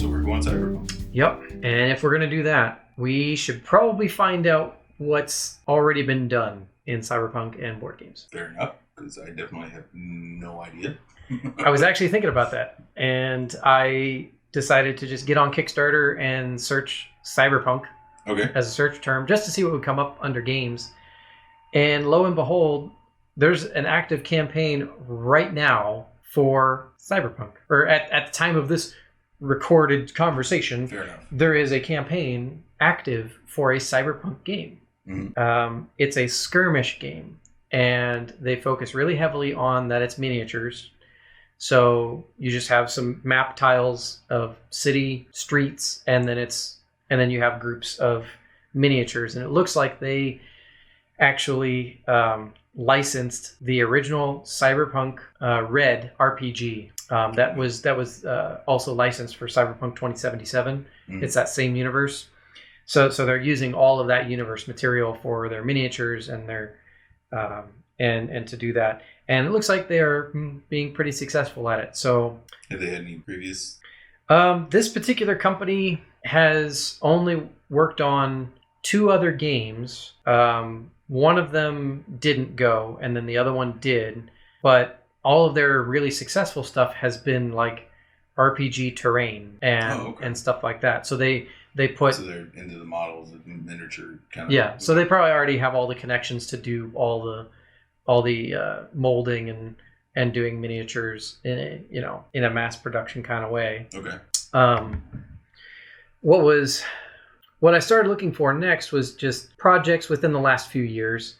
So we're going Cyberpunk. Yep. And if we're going to do that, we should probably find out what's already been done in Cyberpunk and board games. Fair enough, because I definitely have no idea. I was actually thinking about that, and I decided to just get on Kickstarter and search Cyberpunk as a search term just to see what would come up under games. And lo and behold, there's an active campaign right now for Cyberpunk. Or at the time of this recorded conversation, Fair enough. There is a campaign active for a Cyberpunk game. Mm-hmm. It's a skirmish game, and they focus really heavily on that it's miniatures. So you just have some map tiles of city streets, and then you have groups of miniatures, and it looks like they actually licensed the original Cyberpunk Red RPG. That was also licensed for Cyberpunk 2077. Mm-hmm. It's that same universe. So they're using all of that universe material for their miniatures and their and to do that. And it looks like they are being pretty successful at it. So have they had any previous? This particular company has only worked on 2 other games. One of them didn't go, and then the other one did. But all of their really successful stuff has been like RPG terrain and stuff like that. So they put... So they're into the models of miniature kind of... Yeah, so they probably already have all the connections to do all the molding and doing miniatures in a mass production kind of way. Okay. What I started looking for next was just projects within the last few years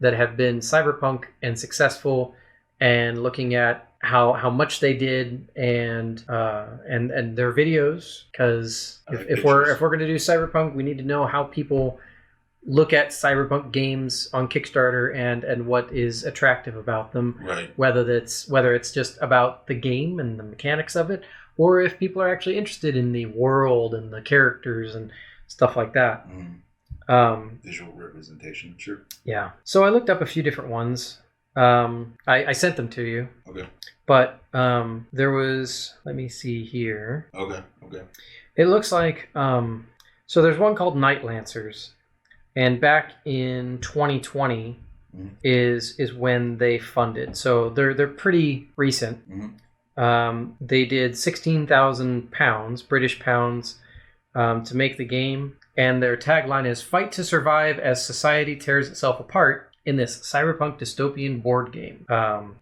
that have been Cyberpunk and successful, and looking at how much they did and their videos, because if we're going to do Cyberpunk, we need to know how people look at Cyberpunk games on Kickstarter and what is attractive about them. Right. Whether it's just about the game and the mechanics of it, or if people are actually interested in the world and the characters and stuff like that. Visual representation, sure. Yeah. So I looked up a few different ones. I sent them to you. Okay. But there was, let me see here. Okay. It looks like, so there's one called Night Lancers. And back in 2020 is when they funded. So they're pretty recent. Mm-hmm. They did 16,000 pounds, British pounds, to make the game. And their tagline is "Fight to survive as society tears itself apart in this cyberpunk dystopian board game."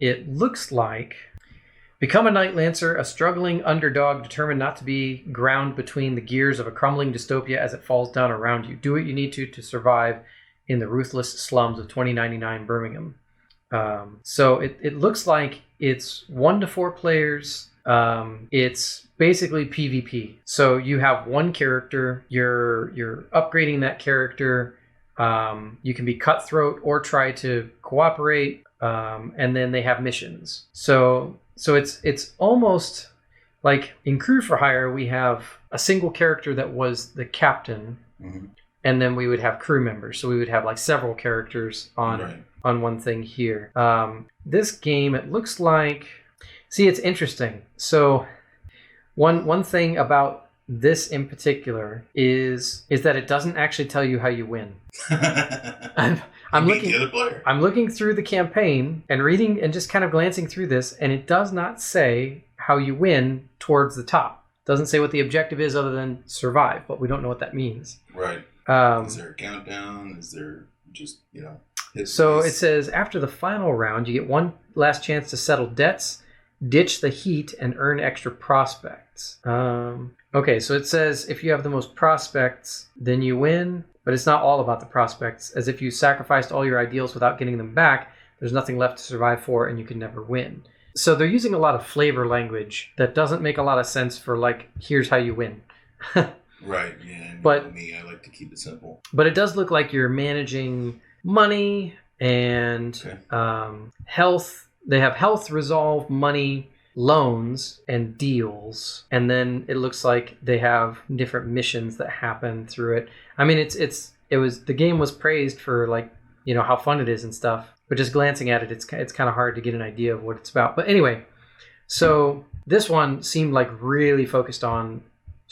It looks like become a Night Lancer, a struggling underdog determined not to be ground between the gears of a crumbling dystopia as it falls down around you. Do what you need to survive in the ruthless slums of 2099 Birmingham. So it looks like it's 1 to 4 players. It's basically PvP. So you have one character, you're upgrading that character. You can be cutthroat or try to cooperate, and then they have missions. So it's almost like in Crew for Hire, we have a single character that was the captain, and then we would have crew members. So we would have like several characters on one thing here. This game, it looks like... See, it's interesting. So one thing about this in particular is that it doesn't actually tell you how you win. I'm looking through the campaign and reading and just kind of glancing through this, and it does not say how you win towards the top. It doesn't say what the objective is other than survive, but we don't know what that means. Right. Is there a countdown? Is there just, So it says, after the final round, you get one last chance to settle debts, ditch the heat, and earn extra prospects. Okay, so it says if you have the most prospects, then you win, but it's not all about the prospects, as if you sacrificed all your ideals without getting them back, there's nothing left to survive for and you can never win. So they're using a lot of flavor language that doesn't make a lot of sense for like, here's how you win. Right, yeah. But me, I like to keep it simple. But it does look like you're managing money and health. They have health, resolve, money, loans, and deals. And then it looks like they have different missions that happen through it. I mean, the game was praised for like, how fun it is and stuff. But just glancing at it, it's kind of hard to get an idea of what it's about. But anyway, so this one seemed like really focused on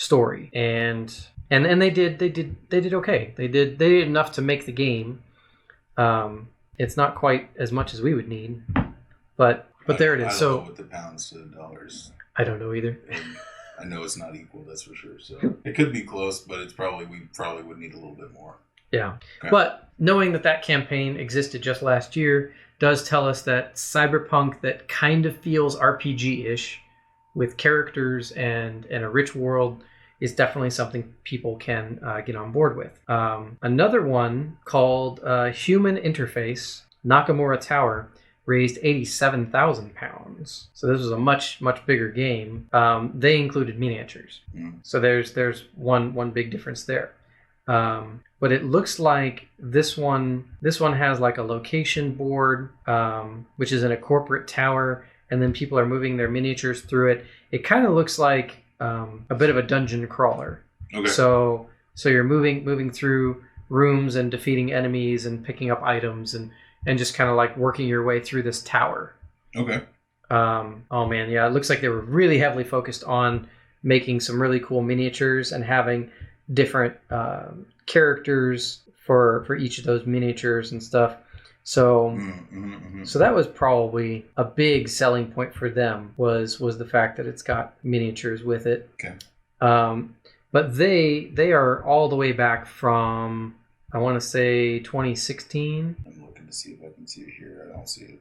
story, and they did okay. They did enough to make the game. It's not quite as much as we would need, but there it is. I don't so know what the pounds to the dollars. I don't know either. And I know it's not equal, that's for sure. So it could be close, but we probably would need a little bit more. Yeah. Okay. But knowing that campaign existed just last year does tell us that Cyberpunk that kind of feels RPG-ish with characters and a rich world is definitely something people can get on board with. Another one called Human Interface, Nakamura Tower, raised £87,000. So this was a much bigger game. They included miniatures. So there's one big difference there. But it looks like this one has like a location board, which is in a corporate tower, and then people are moving their miniatures through it. It kind of looks like a bit of a dungeon crawler. Okay. So you're moving through rooms and defeating enemies and picking up items and just kind of like working your way through this tower. Okay. Oh man, yeah, it looks like they were really heavily focused on making some really cool miniatures and having different characters for each of those miniatures and stuff. So so that was probably a big selling point for them was the fact that it's got miniatures with it. Okay. But they are all the way back from, I want to say 2016. I'm looking to see if I can see it here. I don't see it.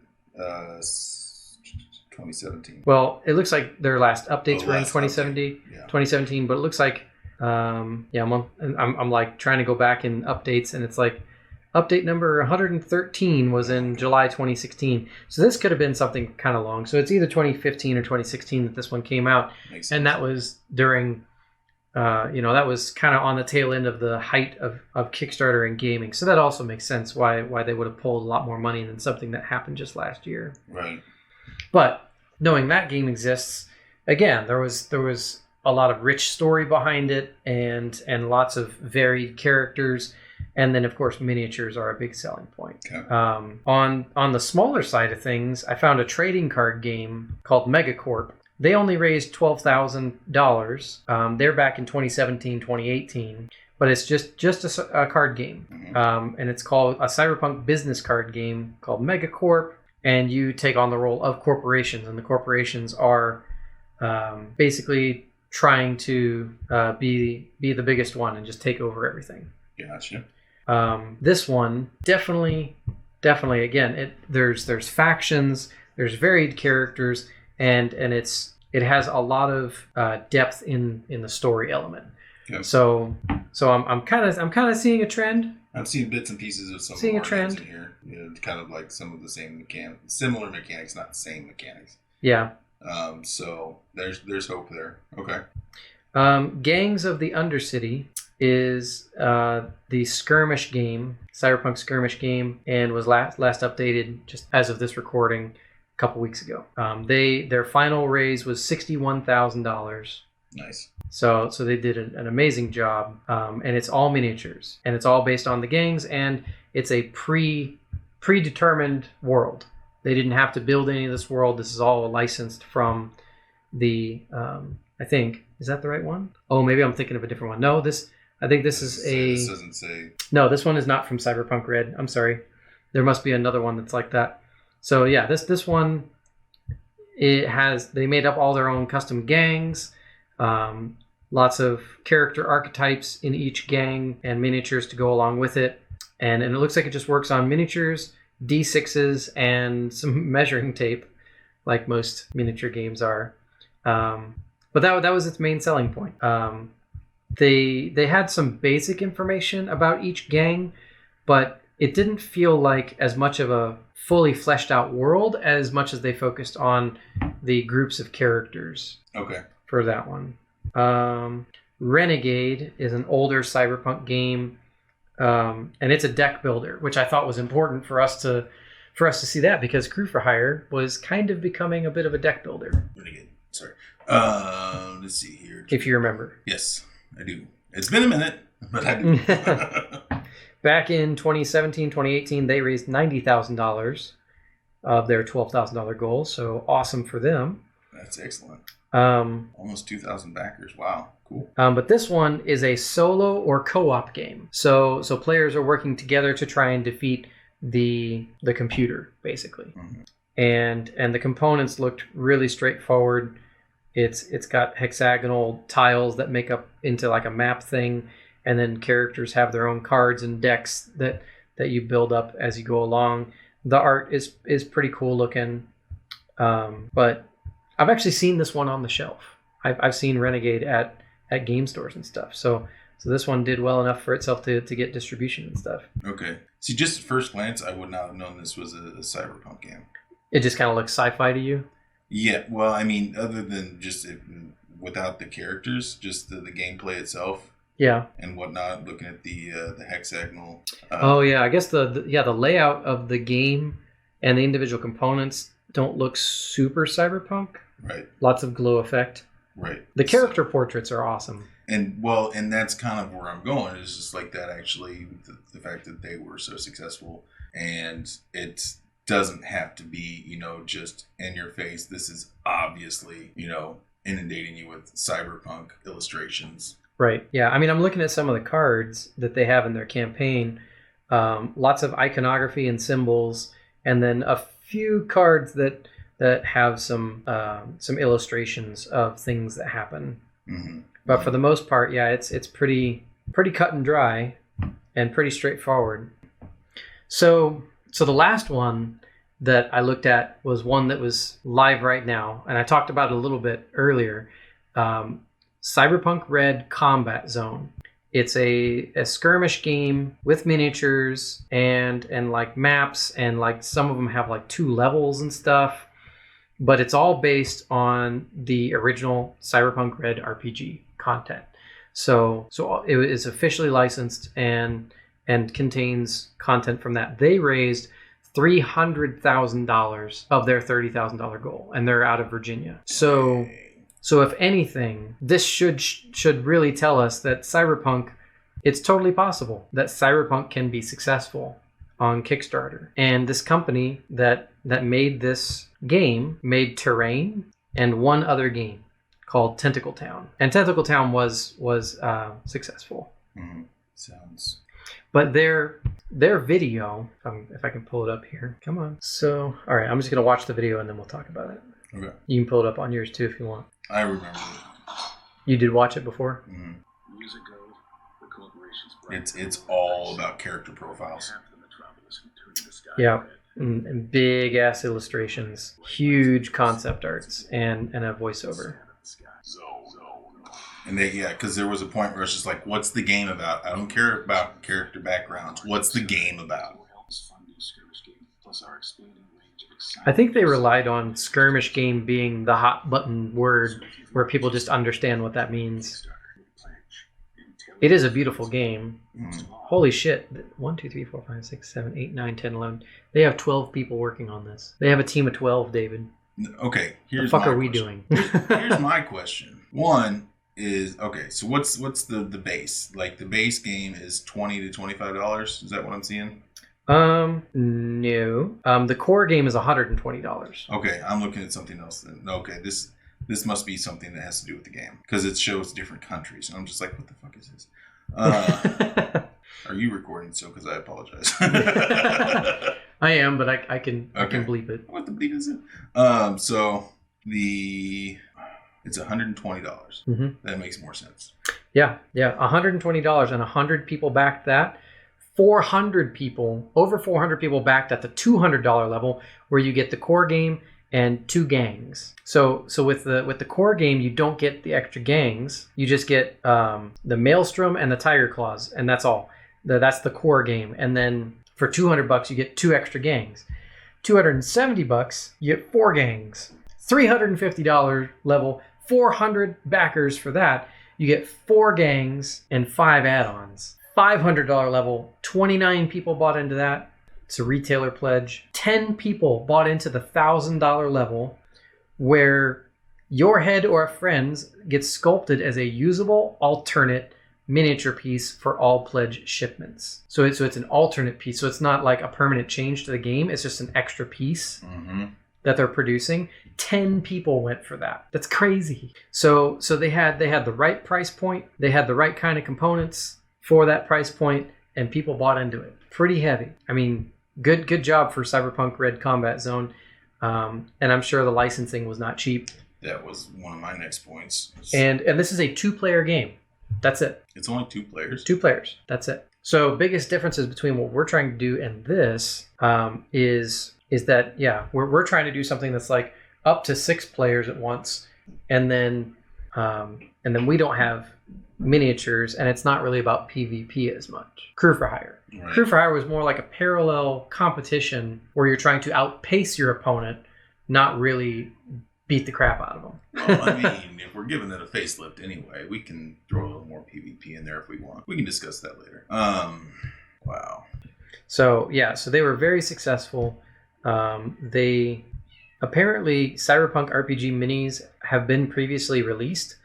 2017. Well, it looks like their last updates were in 2017, but it looks like I'm like trying to go back in updates, and it's like update number 113 was in July 2016. So this could have been something kind of long. So it's either 2015 or 2016 that this one came out. And that was during, that was kind of on the tail end of the height of Kickstarter and gaming. So that also makes sense why they would have pulled a lot more money than something that happened just last year. Right. But knowing that game exists, again, there was a lot of rich story behind it and lots of varied characters. And then, of course, miniatures are a big selling point. Okay. On the smaller side of things, I found a trading card game called Megacorp. They only raised $12,000. They're back in 2017, 2018. But it's just a card game. Mm-hmm. And it's called a Cyberpunk business card game called Megacorp. And you take on the role of corporations. And the corporations are basically trying to be the biggest one and just take over everything. Gotcha. This one definitely again, there's factions, there's varied characters, and it has a lot of depth in the story element. Yep. So I'm kind of seeing a trend. I'm seeing bits and pieces of some seeing of a trend in here. Kind of like some of the same similar mechanics, not the same mechanics. Yeah. So there's hope there. Okay. Gangs of the Undercity is the skirmish game, Cyberpunk skirmish game, and was last updated just as of this recording a couple weeks ago. Their final raise was $61,000. Nice. So they did an amazing job, and it's all miniatures, and it's all based on the gangs, and it's a predetermined world. They didn't have to build any of this world. This is all licensed from the, I think, is that the right one? Oh, maybe I'm thinking of a different one. No, I think this is a... This doesn't say... No, this one is not from Cyberpunk Red. I'm sorry. There must be another one that's like that. So yeah, this one, they made up all their own custom gangs, lots of character archetypes in each gang and miniatures to go along with it. And it looks like it just works on miniatures, D6s, and some measuring tape, like most miniature games are. But that was its main selling point. They had some basic information about each gang, but it didn't feel like as much of a fully fleshed out world as much as they focused on the groups of characters. Okay. For that one. Renegade is an older Cyberpunk game, and it's a deck builder, which I thought was important for us to see that, because Crew for Hire was kind of becoming a bit of a deck builder. Renegade. Sorry. Let's see here. If you remember. Yes, I do. It's been a minute, but I do. Back in 2017, 2018, they raised $90,000 of their $12,000 goal. So awesome for them. That's excellent. Almost 2,000 backers. Wow, cool. But this one is a solo or co-op game. So players are working together to try and defeat the computer, basically. Mm-hmm. And the components looked really straightforward. It's got hexagonal tiles that make up into like a map thing, and then characters have their own cards and decks that you build up as you go along. The art is pretty cool looking, but I've actually seen this one on the shelf. I've seen Renegade at game stores and stuff. So this one did well enough for itself to get distribution and stuff. Okay. See, just at first glance, I would not have known this was a Cyberpunk game. It just kind of looks sci-fi to you? Yeah. Well, I mean, other than just without the characters, just the gameplay itself. Yeah. And whatnot, looking at the hexagonal. I guess the layout of the game and the individual components don't look super cyberpunk. Right. Lots of glow effect. Right. The character portraits are awesome. And that's kind of where I'm going. Is just like that. Actually, the fact that they were so successful, and it doesn't have to be, just in your face. This is obviously, inundating you with cyberpunk illustrations. Right. Yeah. I mean, I'm looking at some of the cards that they have in their campaign. Lots of iconography and symbols, and then a few cards that have some illustrations of things that happen. Mm-hmm. But for the most part, yeah, it's pretty cut and dry and pretty straightforward. So the last one that I looked at was one that was live right now, and I talked about it a little bit earlier. Cyberpunk Red Combat Zone. It's a skirmish game with miniatures and like maps, and like some of them have like 2 levels and stuff. But it's all based on the original Cyberpunk Red RPG content. So it is officially licensed and contains content from that. They raised $300,000 of their $30,000 goal, and they're out of Virginia. So if anything, this should really tell us that Cyberpunk, it's totally possible that Cyberpunk can be successful on Kickstarter. And this company that made this game made Terrain and one other game called Tentacle Town. And Tentacle Town was successful. Mm-hmm. Sounds. But their video, if I can pull it up here. Come on. So, all right, I'm just going to watch the video and then we'll talk about it. Okay. You can pull it up on yours too if you want. I remember it. You did watch it before? Mm-hmm. It's all about character profiles. Yeah. And big ass illustrations, huge concept arts, and a voiceover. And because there was a point where it's just like, what's the game about? I don't care about character backgrounds. What's the game about? I think they relied on skirmish game being the hot button word where people just understand what that means. It is a beautiful game. Mm. Holy shit. 1, 2, 3, 4, 5, 6, 7, 8, 9, 10, 11. They have 12 people working on this. They have a team of 12, David. Okay, here's the fuck are we doing? Here's my question. One is, okay, so what's the base? Like the base game is $20 to $25. Is that what I'm seeing? No. The core game is $120. Okay, I'm looking at something else then. Okay, this must be something that has to do with the game because it shows different countries, and I'm just like, what the fuck is this? Are you recording still? Because I apologize. I am, but I can bleep it. What the bleep is it? So it's $120. Mm-hmm. That makes more sense. Yeah, $120, and 100 people backed that. 400 people, over 400 people backed at the $200 level, where you get the core game and 2 gangs. So with the core game, you don't get the extra gangs. You just get the Maelstrom and the Tiger Claws, and that's all. That's the core game. And then for $200, you get 2 extra gangs. $270, you get 4 gangs. $350 level, 400 backers for that. You get 4 gangs and 5 add-ons. $500 level, 29 people bought into that. It's a retailer pledge. 10 people bought into the $1,000 level, where your head or a friend's gets sculpted as a usable alternate miniature piece for all pledge shipments. So it's an alternate piece. So it's not like a permanent change to the game. It's just an extra piece. Mm-hmm. that they're producing, 10 people went for that. That's crazy. So they had the right price point, they had the right kind of components for that price point, and people bought into it. Pretty heavy. I mean, good job for Cyberpunk Red Combat Zone. And I'm sure the licensing was not cheap. That was one of my next points. And this is a 2-player game. That's it. It's only 2 players? 2 players. That's it. So biggest differences between what we're trying to do and this is that, yeah, we're trying to do something that's like up to 6 players at once, and then we don't have miniatures, and it's not really about PvP as much. Crew for Hire. Right. Crew for Hire was more like a parallel competition where you're trying to outpace your opponent, not really beat the crap out of them. Well, I mean, if we're giving it a facelift anyway, we can throw a little more PvP in there if we want. We can discuss that later. Wow. So they were very successful. They apparently Cyberpunk RPG minis have been previously released,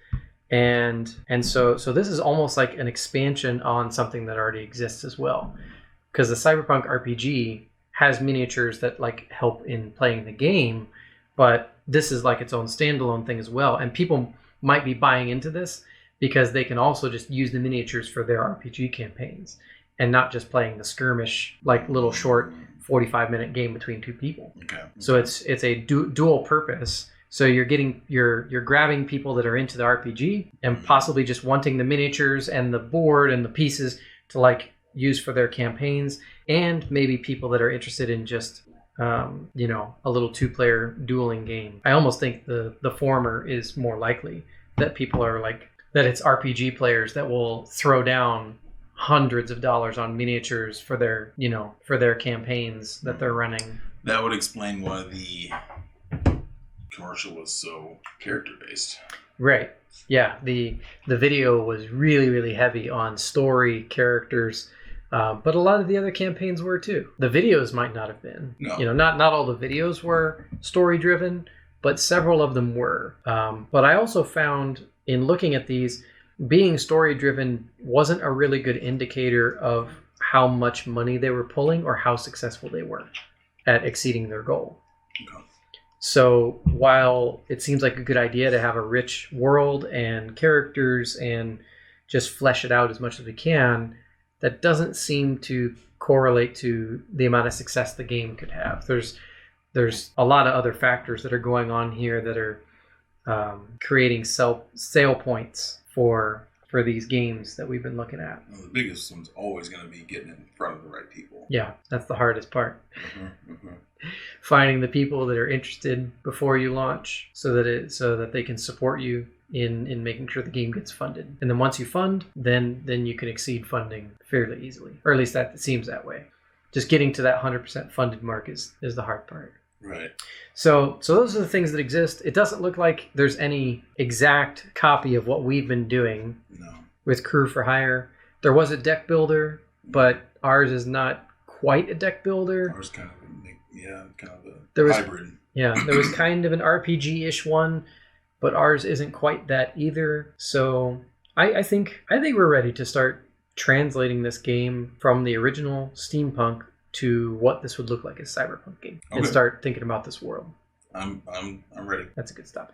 and so this is almost like an expansion on something that already exists as well, because the Cyberpunk RPG has miniatures that like help in playing the game, but this is like its own standalone thing as well, and people might be buying into this because they can also just use the miniatures for their RPG campaigns and not just playing the skirmish, like little short 45-minute game between 2 people. Okay. So it's a dual purpose. So you're grabbing people that are into the RPG and possibly just wanting the miniatures and the board and the pieces to like use for their campaigns, and maybe people that are interested in just a little 2-player dueling game. I almost think the former is more likely, that people are like, that it's RPG players that will throw down hundreds of dollars on miniatures for their campaigns that they're running. That would explain why the commercial was so character based. Right. Yeah. The video was really, really heavy on story, characters, but a lot of the other campaigns were too. The videos might not have been. No. Not all the videos were story driven, but several of them were. But I also found in looking at these, being story driven wasn't a really good indicator of how much money they were pulling or how successful they were at exceeding their goal. Okay. So while it seems like a good idea to have a rich world and characters and just flesh it out as much as we can, that doesn't seem to correlate to the amount of success the game could have. There's a lot of other factors that are going on here that are creating sale points for these games that we've been looking at. Well, the biggest one's always going to be getting in front of the right people. Yeah, that's the hardest part. Mm-hmm, mm-hmm. Finding the people that are interested before you launch, so that they can support you in making sure the game gets funded. And then once you fund, then you can exceed funding fairly easily, or at least that seems that way. Just getting to that 100% funded mark is the hard part. Right. So those are the things that exist. It doesn't look like there's any exact copy of what we've been doing with Crew for Hire. There was a deck builder, but ours is not quite a deck builder. Ours kind of a hybrid. Yeah, there was kind of an RPG-ish one, but ours isn't quite that either. So I think we're ready to start translating this game from the original steampunk to what this would look like as a Cyberpunk game, and start thinking about this world. I'm ready. That's a good stop.